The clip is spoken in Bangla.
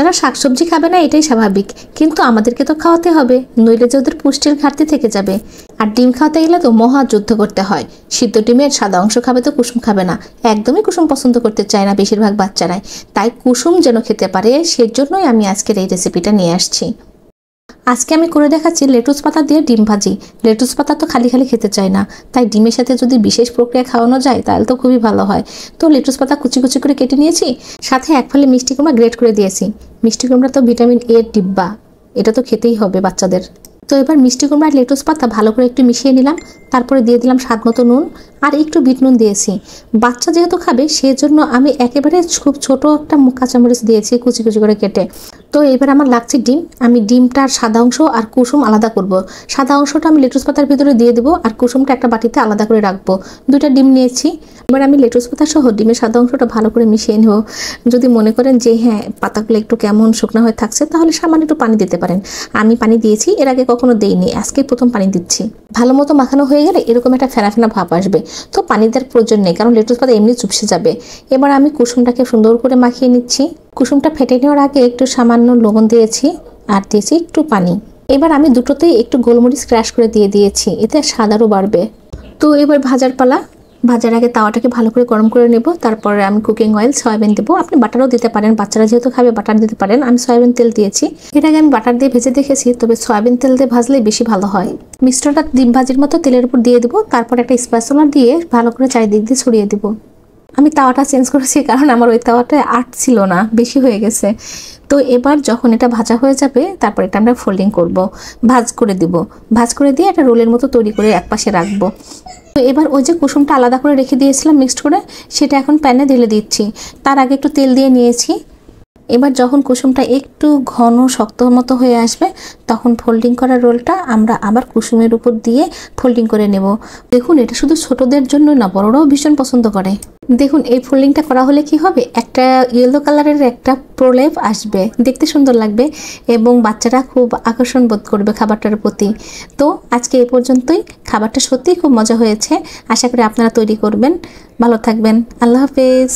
বাচ্চারা শাকসবজি খাবে না এটাই স্বাভাবিক, কিন্তু আমাদেরকে তো খাওয়াতে হবে, নইলে যে ওদের পুষ্টির ঘাটতি থেকে যাবে। আর ডিম খাওয়াতে গেলে তো মহা যুদ্ধ করতে হয়। সিদ্ধ ডিমের সাদা অংশ খাবে তো কুসুম খাবে না, একদমই কুসুম পছন্দ করতে চায় না বেশিরভাগ বাচ্চারাই। তাই কুসুম যেন খেতে পারে সেজন্যই আমি আজকের এই রেসিপিটা নিয়ে আসছি। আজকে আমি করে দেখাচ্ছি লেটুস পাতা দিয়ে ডিম ভাজি। লেটুস পাতা তো খালি খালি খেতে চায় না, তাই ডিমের সাথে যদি বিশেষ প্রক্রিয়া খাওয়ানো যায় তাহলে তো খুবই ভালো হয়। তো লেটুস পাতা কুচি কুচি করে কেটে নিয়েছি, সাথে এক ফালি মিষ্টি কুমড়া গ্রেট করে দিয়েছি। মিষ্টি কুমড়া তো ভিটামিন এ ডিব্বা, এটা তো খেতেই হবে বাচ্চাদের। তো এবার মিষ্টি কুমড়া আর লেটুস পাতা ভালো করে একটু মিশিয়ে নিলাম, তারপরে দিয়ে দিলাম স্বাদ মতো নুন আর একটু বিট নুন দিয়েছি। বাচ্চা যেহেতু খাবে সেজন্য আমি একেবারে খুব ছোট একটা কাঁচামরিচ দিয়েছি কুচি কুচি করে কেটে। তো এবার আমার লাগছে ডিম, আমি ডিমটার সাদা অংশ আর কুসুম আলাদা করব। সাদা অংশটা আমি লেটুস পাতার ভিতরে দিয়ে দেবো আর কুসুমটা একটা বাটিতে আলাদা করে রাখবো। দুইটা ডিম নিয়েছি, এবার আমি লেটুস পাতা সহ ডিমের সাদা অংশটা ভালো করে মিশিয়ে নেব। যদি মনে করেন যে হ্যাঁ পাতাগুলো একটু কেমন শুকনো হয়ে থাকছে তাহলে সামান্য একটু পানি দিতে পারেন। আমি পানি দিয়েছি, এর আগে কখনো দেইনি, আজকে প্রথম পানি দিচ্ছি। ভালো মতো মাখানো হয়ে গেলে এরকম একটা ফেনা ফেনা ভাব আসবে, তো পানি দেওয়ার প্রয়োজন নেই কারণ লেটুস পাতা এমনি চুপসে যাবে। এবার আমি কুসুমটাকে সুন্দর করে মাখিয়ে নিচ্ছি। কুসুমটা ফেটে নেওয়ার আগে একটু সামান্য লবণ দিয়েছি আর দিয়েছি একটু পানি। এবার আমি দুটোতেই একটু গোলমরিচ ক্রাশ করে দিয়ে দিয়েছি, এতে স্বাদ আরও বাড়বে। তো এবার ভাজার পালা। ভাজার আগে তাওয়াটাকে ভালো করে গরম করে নেব, তারপরে আমি কুকিং অয়েল সয়াবিন দেবো। আপনি বাটারও দিতে পারেন, বাচ্চারা যেহেতু খাবে বাটার দিতে পারেন। আমি সয়াবিন তেল দিয়েছি, এর আগে আমি বাটার দিয়ে ভেজে দেখেছি, তবে সয়াবিন তেল দিয়ে ভাজলে বেশি ভালো হয়। মিশ্রণটা ডিম ভাজির মতো তেলের উপর দিয়ে দেবো, তারপর একটা স্প্যাচুলা দিয়ে ভালো করে চারিদিক দিয়ে ছড়িয়ে দেবো। আমি তাওয়াটা চেঞ্জ করেছি কারণ আমার ওই তাওয়াটা আট ছিল না, বেশি হয়ে গেছে। তো এবার যখন এটা ভাজা হয়ে যাবে তারপর এটা আমরা ফোল্ডিং করব, ভাজ করে দিব। ভাজ করে দিয়ে একটা রোলের মতো তৈরি করে একপাশে রাখবো। তো এবার ওই যে কুসুমটা আলাদা করে রেখে দিয়েছিলাম মিক্সড করে, সেটা এখন প্যানে ঢেলে দিচ্ছি। তার আগে একটু তেল দিয়ে নিয়েছি। এবার যখন কুসুমটা একটু ঘন শক্ত মতো হয়ে আসবে তখন ফোল্ডিং করা রোলটা আমরা আবার কুসুমের উপর দিয়ে ফোল্ডিং করে নেব। দেখুন এটা শুধু ছোটদের জন্য না, বড়রাও ভীষণ পছন্দ করে। দেখুন এই ফোল্ডিংটা করা হলে কি হবে, একটা ইয়েলো কালারের একটা প্রলেপ আসবে, দেখতে সুন্দর লাগবে এবং বাচ্চারা খুব আকর্ষণ বোধ করবে খাবারটার প্রতি। তো আজকে এই পর্যন্তই, খাবারটা সত্যিই খুব মজা হয়েছে, আশা করি আপনারা তৈরি করবেন। ভালো থাকবেন, আল্লাহ হাফেজ।